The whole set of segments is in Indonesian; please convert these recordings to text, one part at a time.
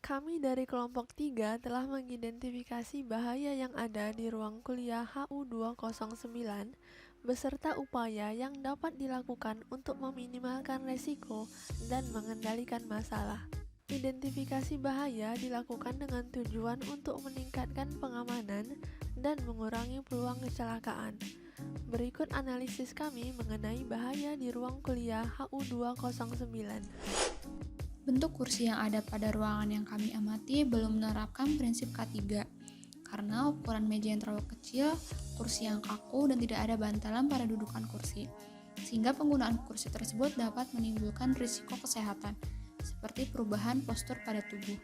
Kami dari kelompok 3 telah mengidentifikasi bahaya yang ada di ruang kuliah HU209 beserta upaya yang dapat dilakukan untuk meminimalkan resiko dan mengendalikan masalah. Identifikasi bahaya dilakukan dengan tujuan untuk meningkatkan pengamanan dan mengurangi peluang kecelakaan. Berikut analisis kami mengenai bahaya di ruang kuliah HU209. Bentuk kursi yang ada pada ruangan yang kami amati belum menerapkan prinsip K3, karena ukuran meja yang terlalu kecil, kursi yang kaku, dan tidak ada bantalan pada dudukan kursi, sehingga penggunaan kursi tersebut dapat menimbulkan risiko kesehatan, seperti perubahan postur pada tubuh.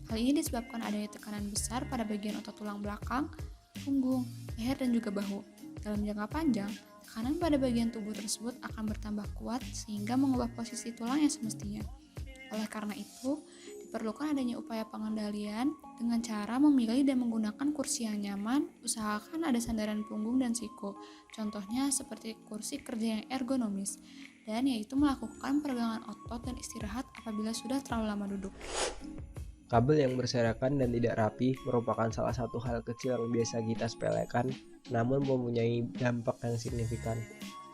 Hal ini disebabkan adanya tekanan besar pada bagian otot tulang belakang, punggung, leher, dan juga bahu. Dalam jangka panjang, tekanan pada bagian tubuh tersebut akan bertambah kuat sehingga mengubah posisi tulang yang semestinya. Oleh karena itu, diperlukan adanya upaya pengendalian dengan cara memilih dan menggunakan kursi yang nyaman, usahakan ada sandaran punggung dan siku. Contohnya seperti kursi kerja yang ergonomis, dan yaitu melakukan peregangan otot dan istirahat apabila sudah terlalu lama duduk. Kabel yang berserakan dan tidak rapi merupakan salah satu hal kecil yang biasa kita sepelekan, namun mempunyai dampak yang signifikan.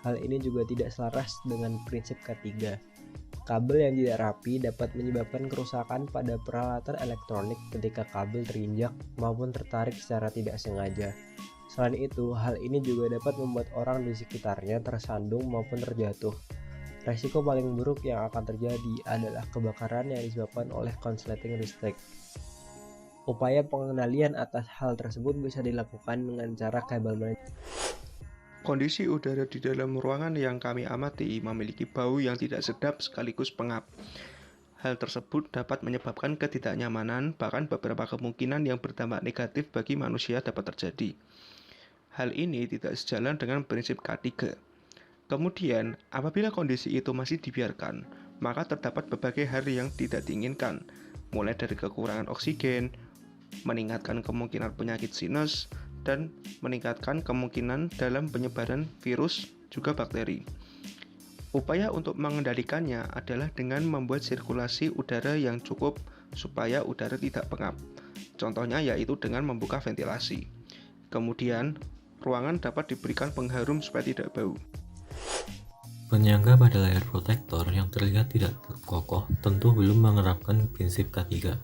Hal ini juga tidak selaras dengan prinsip K3. Kabel yang tidak rapi dapat menyebabkan kerusakan pada peralatan elektronik ketika kabel terinjak maupun tertarik secara tidak sengaja. Selain itu, hal ini juga dapat membuat orang di sekitarnya tersandung maupun terjatuh. Resiko paling buruk yang akan terjadi adalah kebakaran yang disebabkan oleh konsleting listrik. Upaya pengendalian atas hal tersebut bisa dilakukan dengan cara kabel manajemen. Kondisi udara di dalam ruangan yang kami amati memiliki bau yang tidak sedap sekaligus pengap. Hal tersebut dapat menyebabkan ketidaknyamanan, bahkan beberapa kemungkinan yang berdampak negatif bagi manusia dapat terjadi. Hal ini tidak sejalan dengan prinsip K3. Kemudian, apabila kondisi itu masih dibiarkan, maka terdapat berbagai hal yang tidak diinginkan, mulai dari kekurangan oksigen, meningkatkan kemungkinan penyakit sinus, dan meningkatkan kemungkinan dalam penyebaran virus juga bakteri. Upaya untuk mengendalikannya adalah dengan membuat sirkulasi udara yang cukup supaya udara tidak pengap. Contohnya yaitu dengan membuka ventilasi. Kemudian, ruangan dapat diberikan pengharum supaya tidak bau. Penyangga pada layar protektor yang terlihat tidak kokoh tentu belum menerapkan prinsip K3.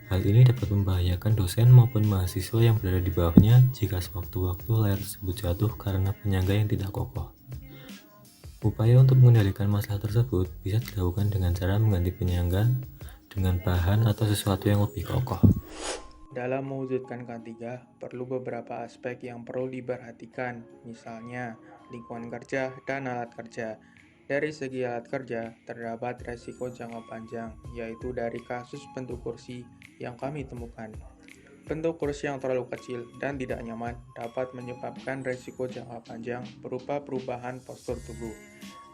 Hal ini dapat membahayakan dosen maupun mahasiswa yang berada di bawahnya jika sewaktu-waktu layar tersebut jatuh karena penyangga yang tidak kokoh. Upaya untuk mengendalikan masalah tersebut bisa dilakukan dengan cara mengganti penyangga dengan bahan atau sesuatu yang lebih kokoh. Dalam mewujudkan K3, perlu beberapa aspek yang perlu diperhatikan, misalnya lingkungan kerja dan alat kerja. Dari segi alat kerja, terdapat resiko jangka panjang, yaitu dari kasus bentuk kursi yang kami temukan. Bentuk kursi yang terlalu kecil dan tidak nyaman dapat menyebabkan resiko jangka panjang berupa perubahan postur tubuh.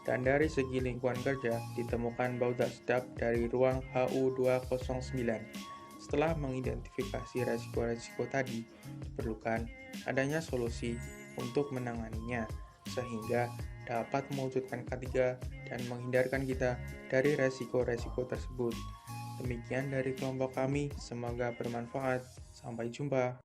Dan dari segi lingkungan kerja, ditemukan bau tak sedap dari ruang HU209. Setelah mengidentifikasi resiko-resiko tadi, diperlukan adanya solusi untuk menanganinya, sehingga dapat mewujudkan K3 dan menghindarkan kita dari resiko-resiko tersebut. Demikian dari kelompok kami, semoga bermanfaat. Sampai jumpa.